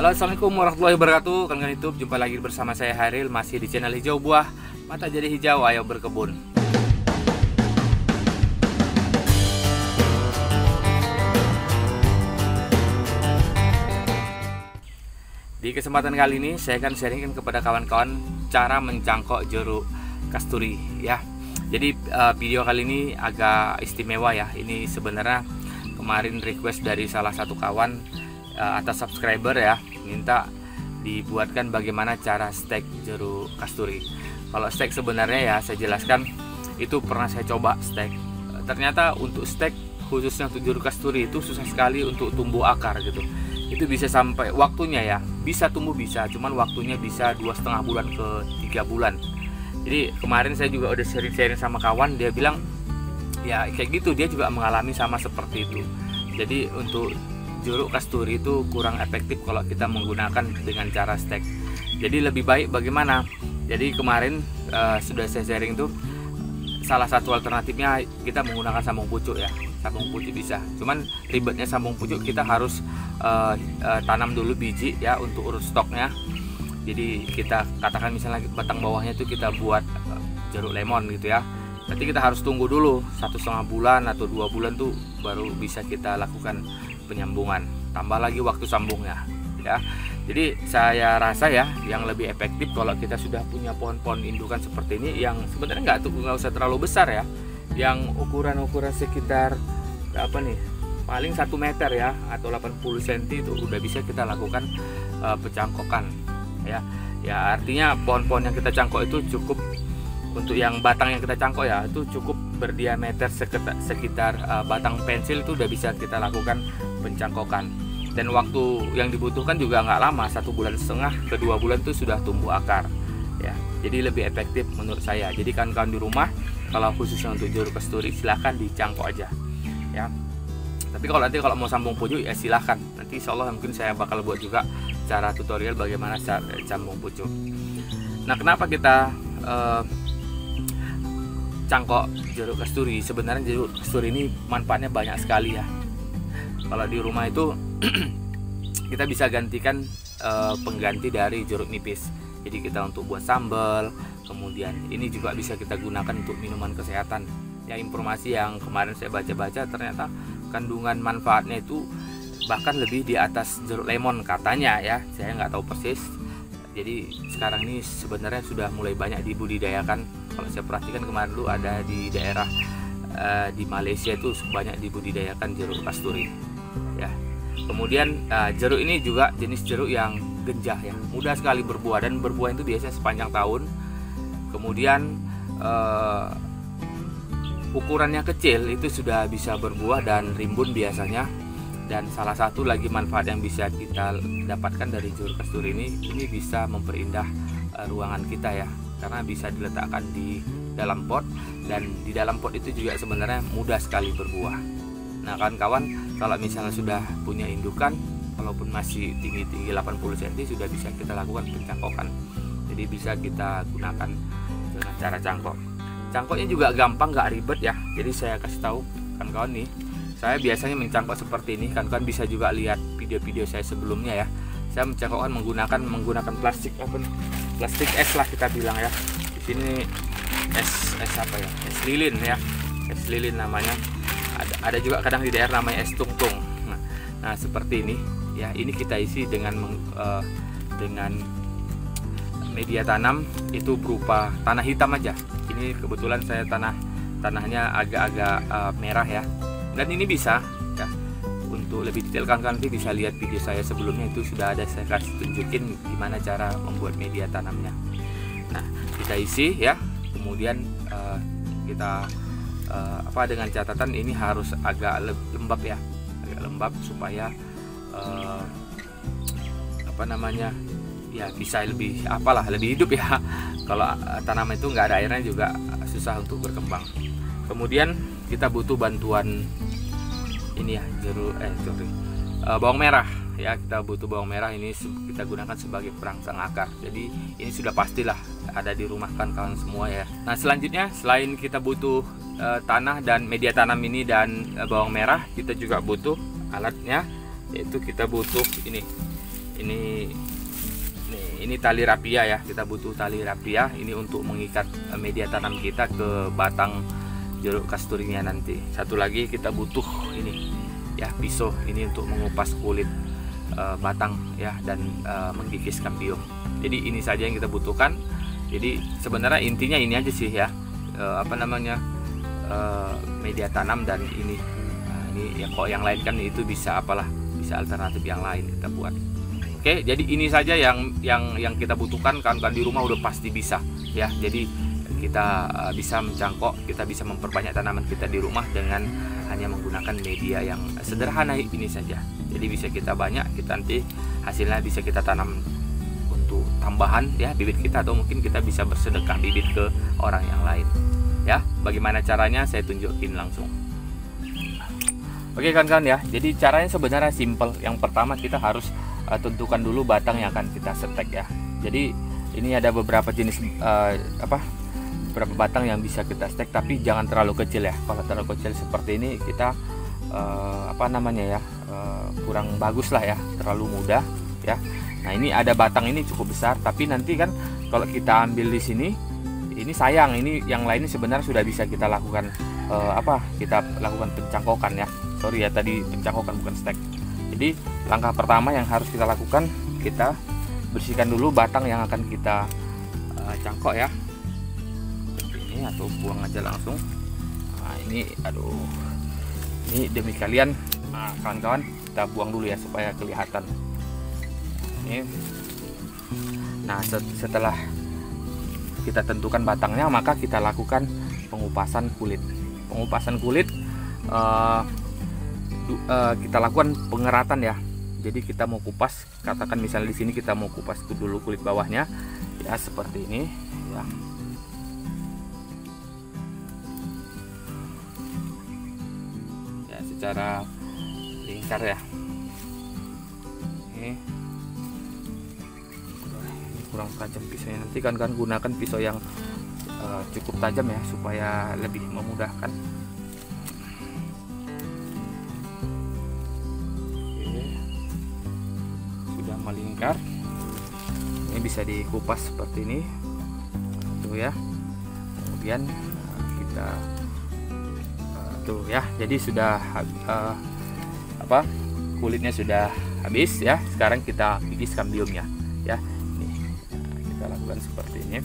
Halo, assalamualaikum warahmatullahi wabarakatuh. Kawan-kawan YouTube, jumpa lagi bersama saya Haril, masih di channel Hijau Buah. Mata jadi hijau, ayo berkebun. Di kesempatan kali ini saya akan sharingkan kepada kawan-kawan cara mencangkok jeruk kasturi ya. Jadi video kali ini agak istimewa ya. Ini sebenarnya kemarin request dari salah satu kawan atas subscriber ya, minta dibuatkan bagaimana cara stek jeruk kasturi. Kalau stek sebenarnya ya saya jelaskan, itu pernah saya coba stek. Ternyata untuk stek khususnya untuk jeruk kasturi itu susah sekali untuk tumbuh akar gitu. Itu bisa sampai waktunya ya, bisa tumbuh bisa, cuman waktunya bisa 2,5 bulan ke 3 bulan. Jadi kemarin saya juga udah sharing sama kawan, dia bilang ya kayak gitu, dia juga mengalami sama seperti itu. Jadi untuk jeruk kasturi itu kurang efektif kalau kita menggunakan dengan cara stek. Jadi lebih baik bagaimana? Jadi kemarin sudah saya sharing tuh, salah satu alternatifnya kita menggunakan sambung pucuk ya. Sambung pucuk bisa, cuman ribetnya sambung pucuk, kita harus tanam dulu biji ya untuk urut stoknya. Jadi kita katakan misalnya batang bawahnya itu kita buat jeruk lemon gitu ya. Nanti kita harus tunggu dulu 1,5 bulan atau 2 bulan tuh baru bisa kita lakukan penyambungan, tambah lagi waktu sambungnya ya. Jadi saya rasa ya yang lebih efektif kalau kita sudah punya pohon-pohon indukan seperti ini, yang sebenarnya nggak usah terlalu besar ya, yang ukuran sekitar apa nih, paling 1 meter ya atau 80 cm itu udah bisa kita lakukan pencangkokan ya. Ya artinya pohon-pohon yang kita cangkok itu cukup, untuk yang batang yang kita cangkok ya itu cukup berdiameter sekitar batang pensil, itu udah bisa kita lakukan pencangkokan. Dan waktu yang dibutuhkan juga nggak lama, 1,5 bulan ke 2 bulan itu sudah tumbuh akar ya. Jadi lebih efektif menurut saya. Jadi kawan-kawan di rumah kalau khususnya untuk jeruk kasturi silahkan dicangkok aja ya. Tapi kalau nanti mau sambung pucuk ya silahkan, nanti insya Allah mungkin saya bakal buat juga cara tutorial bagaimana cara sambung pucuk. Nah, kenapa kita cangkok jeruk kasturi? Sebenarnya jeruk kasturi ini manfaatnya banyak sekali ya. Kalau di rumah itu kita bisa gantikan pengganti dari jeruk nipis. Jadi kita untuk buat sambal, kemudian ini juga bisa kita gunakan untuk minuman kesehatan. Ya, informasi yang kemarin saya baca-baca ternyata kandungan manfaatnya itu bahkan lebih di atas jeruk lemon katanya ya. Saya nggak tahu persis. Jadi sekarang ini sebenarnya sudah mulai banyak dibudidayakan. Kalau saya perhatikan kemarin dulu ada di daerah di Malaysia itu banyak dibudidayakan jeruk kasturi ya. Kemudian jeruk ini juga jenis jeruk yang genjah ya, mudah sekali berbuah, dan berbuah itu biasanya sepanjang tahun. Kemudian ukurannya kecil itu sudah bisa berbuah dan rimbun biasanya. Dan salah satu lagi manfaat yang bisa kita dapatkan dari jeruk kasturi ini bisa memperindah ruangan kita ya, karena bisa diletakkan di dalam pot, dan di dalam pot itu juga sebenarnya mudah sekali berbuah. Nah kawan-kawan, kalau misalnya sudah punya indukan, walaupun masih tinggi 80 cm, sudah bisa kita lakukan pencangkokan. Jadi bisa kita gunakan dengan cara cangkok. Cangkoknya juga gampang, nggak ribet ya. Jadi saya kasih tahu kawan-kawan nih, saya biasanya mencangkok seperti ini. Kan bisa juga lihat video-video saya sebelumnya ya. Saya mencangkokkan menggunakan plastik plastik es lah kita bilang ya. Di sini es apa ya? Es lilin ya. Es lilin namanya. Ada juga kadang di daerah namanya es tungtung. Nah seperti ini ya. Ini kita isi dengan media tanam itu berupa tanah hitam aja. Ini kebetulan saya tanahnya agak-agak merah ya. Dan ini bisa ya, untuk lebih detail kan nanti bisa lihat video saya sebelumnya, itu sudah ada saya kasih tunjukin gimana cara membuat media tanamnya. Nah kita isi ya, kemudian kita dengan catatan ini harus agak lembab ya, agak lembab supaya ya bisa lebih hidup ya. Kalau tanaman itu nggak ada airnya juga susah untuk berkembang. Kemudian kita butuh bantuan ini ya, bawang merah ya. Kita butuh bawang merah, ini kita gunakan sebagai perangsang akar. Jadi ini sudah pastilah ada di rumah kawan semua ya. Nah selanjutnya, selain kita butuh tanah dan media tanam ini dan bawang merah, kita juga butuh alatnya, yaitu kita butuh ini ini tali rapia ya, kita butuh tali rapia ini untuk mengikat media tanam kita ke batang jeruk kasturinya nanti. Satu lagi kita butuh ini ya, pisau ini untuk mengupas kulit batang ya, dan menggigis biom. Jadi ini saja yang kita butuhkan. Jadi sebenarnya intinya ini aja sih ya, media tanam dan ini. Ini ya, kok yang lain kan itu bisa bisa alternatif yang lain kita buat. Oke, jadi ini saja yang kita butuhkan kan di rumah udah pasti bisa ya. Jadi kita bisa mencangkok, kita bisa memperbanyak tanaman kita di rumah dengan hanya menggunakan media yang sederhana ini saja. Jadi bisa kita banyak, kita nanti hasilnya bisa kita tanam untuk tambahan ya bibit kita, atau mungkin kita bisa bersedekah bibit ke orang yang lain ya. Bagaimana caranya saya tunjukin langsung. Oke kawan-kawan ya, jadi caranya sebenarnya simple. Yang pertama kita harus tentukan dulu batang yang akan kita setek ya. Jadi ini ada beberapa jenis beberapa batang yang bisa kita stek, tapi jangan terlalu kecil ya. Kalau terlalu kecil seperti ini kita kurang bagus lah ya, terlalu mudah ya. Nah ini ada batang ini cukup besar, tapi nanti kan kalau kita ambil di sini, ini sayang, ini yang lainnya sebenarnya sudah bisa kita lakukan kita lakukan pencangkokan ya. Sorry ya, tadi pencangkokan bukan stek. Jadi langkah pertama yang harus kita lakukan, kita bersihkan dulu batang yang akan kita cangkok ya. Ini atau buang aja langsung. Nah ini, aduh, ini demi kalian. Nah kawan-kawan, kita buang dulu ya supaya kelihatan. Ini. Nah setelah kita tentukan batangnya, maka kita lakukan pengupasan kulit. Pengupasan kulit kita lakukan pengeratan ya. Jadi kita mau kupas, katakan misalnya di sini kita mau kupas dulu kulit bawahnya ya, seperti ini ya. Ya secara lingkar ya. Ini kurang tajam pisaunya, nanti kan gunakan pisau yang cukup tajam ya supaya lebih memudahkan. Melingkar, ini bisa dikupas seperti ini tuh ya. Kemudian kita tuh ya, jadi sudah kulitnya sudah habis ya. Sekarang kita gigis kambiumnya ya. Nih, kita lakukan seperti ini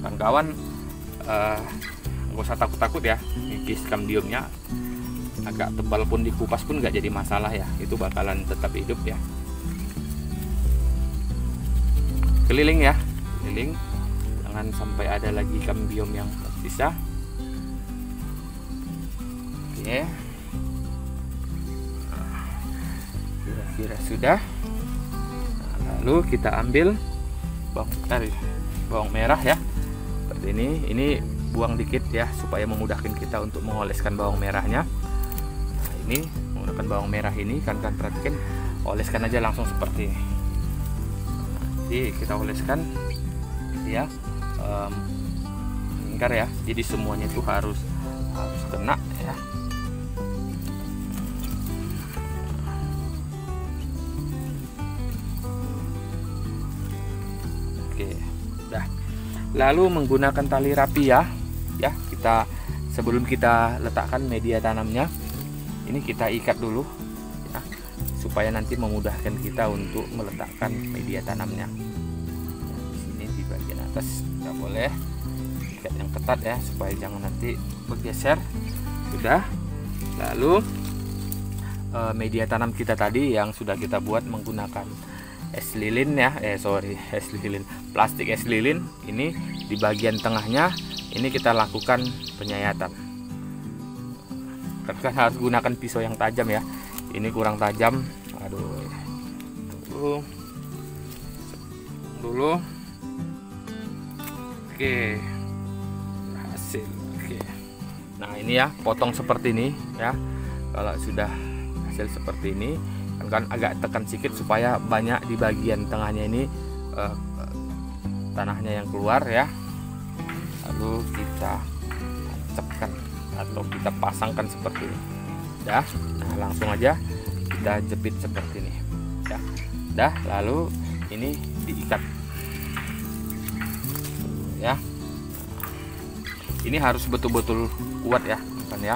kawan-kawan. Nggak usah takut-takut ya, gigis kambiumnya agak tebal pun dikupas pun nggak jadi masalah ya, itu bakalan tetap hidup ya. Keliling ya, keliling, jangan sampai ada lagi kambium yang tersisa. Oke, kira-kira sudah. Nah, lalu kita ambil bawang merah ya, seperti ini buang dikit ya supaya memudahkan kita untuk mengoleskan bawang merahnya. Nah, ini menggunakan bawang merah ini kan perhatikan, oleskan aja langsung seperti ini. Jadi kita oleskan ya, lingkar ya, jadi semuanya itu harus kena ya. Oke, udah. Lalu menggunakan tali rapia ya, kita sebelum kita letakkan media tanamnya, ini kita ikat dulu ya, supaya nanti memudahkan kita untuk meletakkan media tanamnya. Di sini di bagian atas nggak boleh, ikat yang ketat ya supaya jangan nanti bergeser. Sudah. Lalu media tanam kita tadi yang sudah kita buat menggunakan es lilin ya, plastik es lilin, ini di bagian tengahnya ini kita lakukan penyayatan. Kan harus gunakan pisau yang tajam ya, ini kurang tajam. Aduh, dulu oke, hasil. Oke, nah ini ya, potong seperti ini ya. Kalau sudah hasil seperti ini kan agak tekan sedikit supaya banyak di bagian tengahnya ini tanahnya yang keluar ya. Lalu kita tancapkan atau kita pasangkan seperti ini ya. Nah langsung aja kita jepit seperti ini ya. Dah, lalu ini diikat ya. Ini harus betul-betul kuat ya kan ya,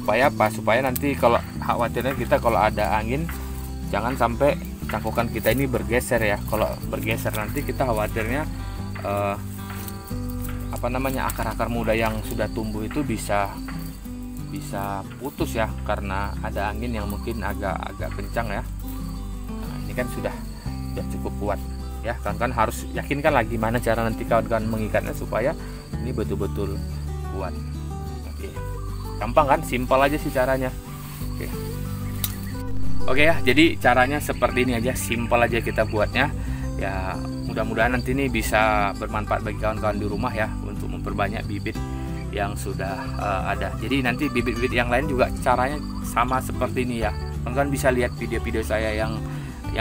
supaya apa, supaya nanti kalau khawatirnya kita kalau ada angin jangan sampai cangkokan kita ini bergeser ya. Kalau bergeser nanti kita khawatirnya apa namanya, akar-akar muda yang sudah tumbuh itu bisa putus ya, karena ada angin yang mungkin agak kencang ya. Nah, ini kan sudah cukup kuat ya. Kawan-kawan harus yakinkan lagi gimana cara nanti kawan-kawan mengikatnya supaya ini betul-betul kuat. Oke, gampang kan, simpel aja sih caranya. Oke ya, jadi caranya seperti ini aja, simpel aja kita buatnya ya. Mudah-mudahan nanti ini bisa bermanfaat bagi kawan-kawan di rumah ya, untuk memperbanyak bibit yang sudah ada. Jadi nanti bibit-bibit yang lain juga caranya sama seperti ini ya. Kawan-kawan bisa lihat video-video saya yang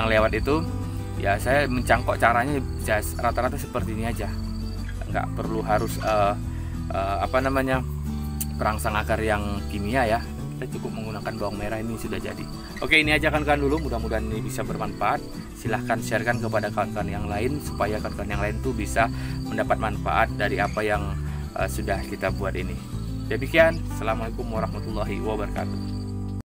lewat itu ya, saya mencangkok caranya rata-rata seperti ini aja, nggak perlu harus apa namanya, perangsang akar yang kimia ya. Kita cukup menggunakan bawang merah, ini sudah jadi. Oke, ini aja kawan-kawan dulu, mudah-mudahan ini bisa bermanfaat. Silahkan sharekan kepada kawan-kawan yang lain supaya kawan-kawan yang lain tuh bisa mendapat manfaat dari apa yang sudah kita buat ini. Demikian, assalamualaikum warahmatullahi wabarakatuh.